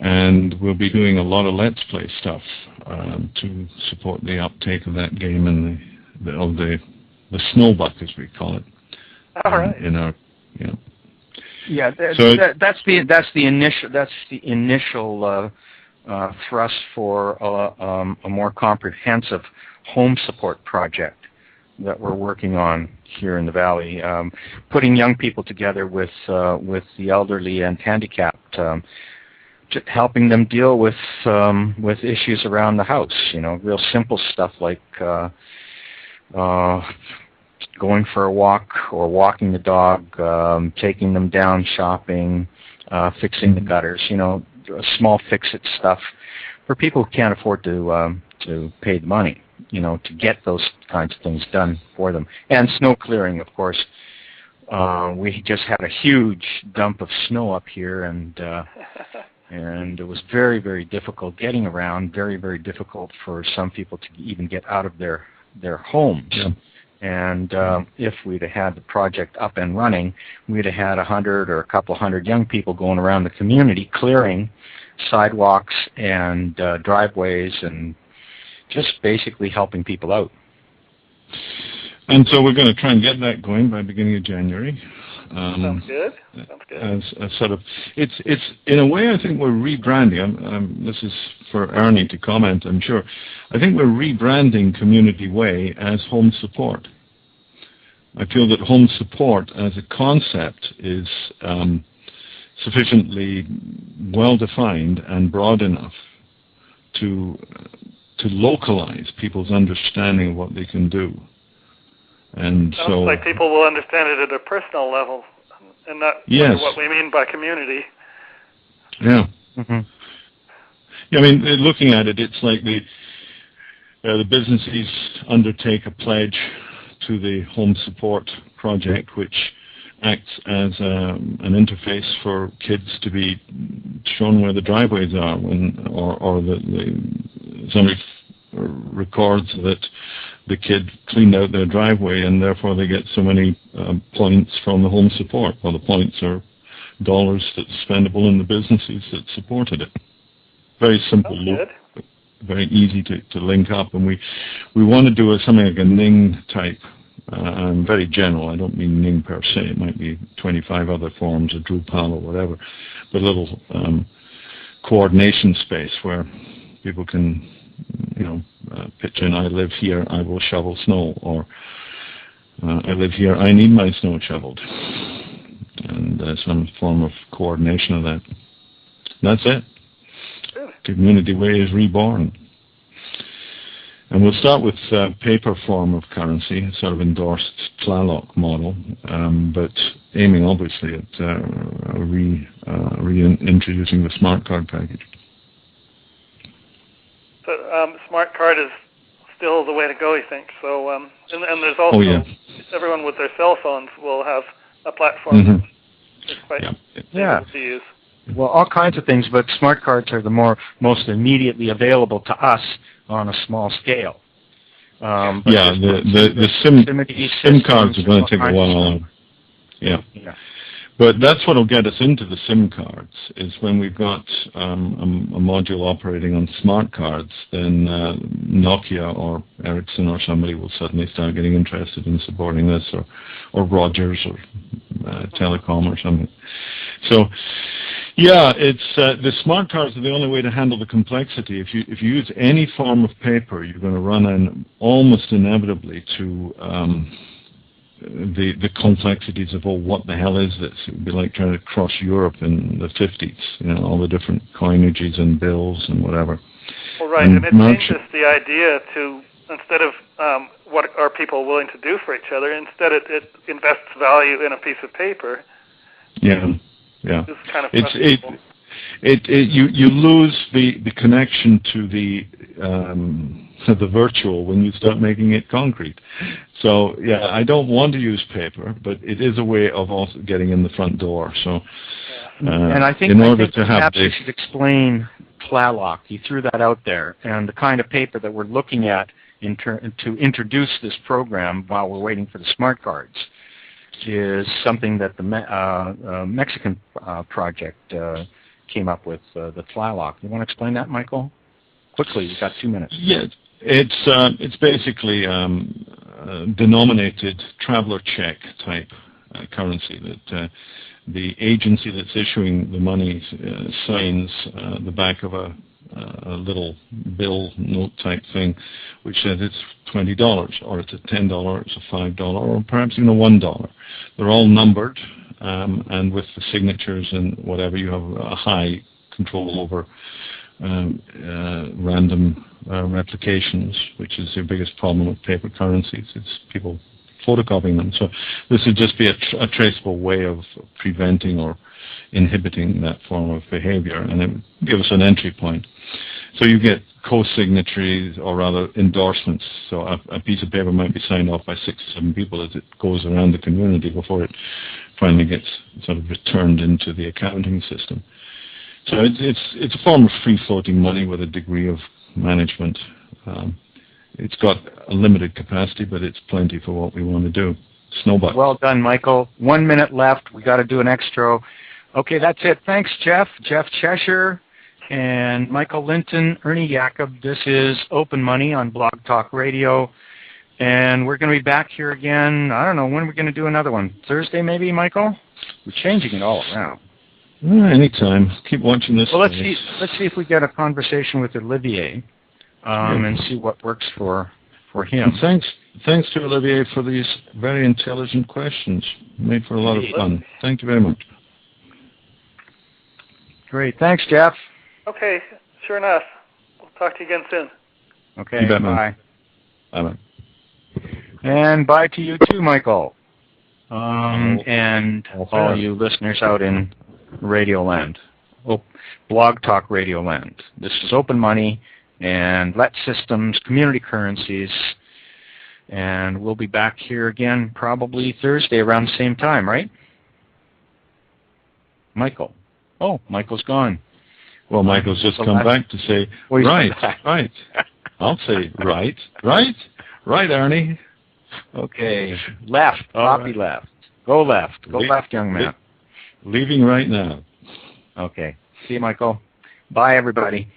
[SPEAKER 3] And we'll be doing a lot of Let's Play stuff to support the uptake of that game and the snowbuck, as we call it.
[SPEAKER 4] All right.
[SPEAKER 3] In our,
[SPEAKER 2] Yeah, that's the initial thrust for a more comprehensive home support project that we're working on here in the Valley, putting young people together with the elderly and handicapped, helping them deal with issues around the house. Real simple stuff like going for a walk or walking the dog, taking them down shopping, fixing the gutters. Small fix-it stuff for people who can't afford to pay the money. To get those kinds of things done for them. And snow clearing, of course. We just had a huge dump of snow up here, and it was very, very difficult getting around, very, very difficult for some people to even get out of their homes. Yeah. And if we'd have had the project up and running, we'd have had 100 or a couple hundred young people going around the community clearing sidewalks and driveways and just basically helping people out.
[SPEAKER 3] And so we're going to try and get that going by beginning of January.
[SPEAKER 4] Sounds good.
[SPEAKER 3] As a sort of, it's in a way I think we're rebranding. This is for Ernie to comment, I'm sure. I think we're rebranding Community Way as home support. I feel that home support as a concept is sufficiently well defined and broad enough to localize people's understanding of what they can do. And
[SPEAKER 4] sounds like people will understand it at a personal level and not what we mean by community.
[SPEAKER 3] Yeah. Mm-hmm. Yeah, I mean, looking at it, it's like the businesses undertake a pledge to the home support project, which acts as an interface for kids to be shown where the driveways are, or somebody records that the kid cleaned out their driveway, and therefore they get so many points from the home support. Well, the points are dollars that's spendable in the businesses that supported it. Very simple loop, very easy to link up, and we want to do something like a Ning type. Very general. I don't mean Ning per se. It might be 25 other forms of Drupal or whatever, but a little coordination space where people can, pitch in, I live here, I will shovel snow, or I live here, I need my snow shoveled, and some form of coordination of that. That's it. Community Way is reborn. And we'll start with paper form of currency, sort of endorsed Tlaloc model, but aiming obviously at reintroducing the smart card package.
[SPEAKER 4] So smart card is still the way to go, you think? So, and there's also everyone with their cell phones will have a platform that's quite easy to use.
[SPEAKER 2] Well, all kinds of things, but smart cards are the most immediately available to us on a small scale.
[SPEAKER 3] The SIM cards are going to take a while. Yeah. But that's what will get us into the SIM cards, is when we've got a module operating on smart cards, then Nokia or Ericsson or somebody will suddenly start getting interested in supporting this, or Rogers or Telecom or something. So, it's the smart cards are the only way to handle the complexity. If you use any form of paper, you're going to run in almost inevitably to the complexities of, what the hell is this? It would be like trying to cross Europe in the 50s, all the different coinages and bills and whatever.
[SPEAKER 4] Well, right, and it changes the idea to, instead of what are people willing to do for each other, instead it invests value in a piece of paper.
[SPEAKER 3] Yeah.
[SPEAKER 4] It's kind of
[SPEAKER 3] you lose the connection to the virtual when you start making it concrete. So I don't want to use paper, but it is a way of also getting in the front door. So
[SPEAKER 2] and I think perhaps you should explain Tlaloc. You threw that out there, and the kind of paper that we're looking at to introduce this program while we're waiting for the smart cards is something that the Mexican project came up with, the Tlaloc. You want to explain that, Michael? Quickly, you've got 2 minutes.
[SPEAKER 3] Yes, it's basically denominated traveler check type currency that the agency that's issuing the money signs the back of a little bill note type thing, which says it's $20, or it's a $10, it's a $5, or perhaps even a $1. They're all numbered, and with the signatures and whatever, you have a high control over random replications, which is the biggest problem with paper currencies. It's people photocopying them. So this would just be a traceable way of preventing or inhibiting that form of behavior, and it would give us an entry point. So you get co-signatories, or rather endorsements. So a piece of paper might be signed off by 6 or 7 people as it goes around the community before it finally gets sort of returned into the accounting system. So it's a form of free-floating money with a degree of management. It's got a limited capacity, but it's plenty for what we want to do. Snowball.
[SPEAKER 2] Well done, Michael. 1 minute left. We got to do an extra. Okay, that's it. Thanks, Jeff. Jeff Cheshire and Michael Linton, Ernie Jacob. This is Open Money on Blog Talk Radio. And we're going to be back here again. I don't know when we're going to do another one. Thursday, maybe, Michael? We're changing it all around.
[SPEAKER 3] Anytime. Keep watching this.
[SPEAKER 2] Well, let's see if we get a conversation with Olivier and see what works for him.
[SPEAKER 3] And thanks to Olivier for these very intelligent questions. Made for a lot of fun. Thank you very much.
[SPEAKER 2] Great. Thanks, Jeff.
[SPEAKER 4] Okay. Sure enough. We'll talk to you again soon.
[SPEAKER 2] Okay. You bet,
[SPEAKER 3] bye. Bye.
[SPEAKER 2] And bye to you too, Michael. And all you listeners out in Radio Land, Blog Talk Radio Land. This is Open Money and Let Systems, Community Currencies, and we'll be back here again probably Thursday around the same time, right? Michael. Oh, Michael's gone.
[SPEAKER 3] Well, Michael's just come back to say, right. I'll say right, Ernie.
[SPEAKER 2] Okay, left, copy right. Left. Go left, left, young man.
[SPEAKER 3] Leaving right now.
[SPEAKER 2] Okay, see you, Michael. Bye, everybody.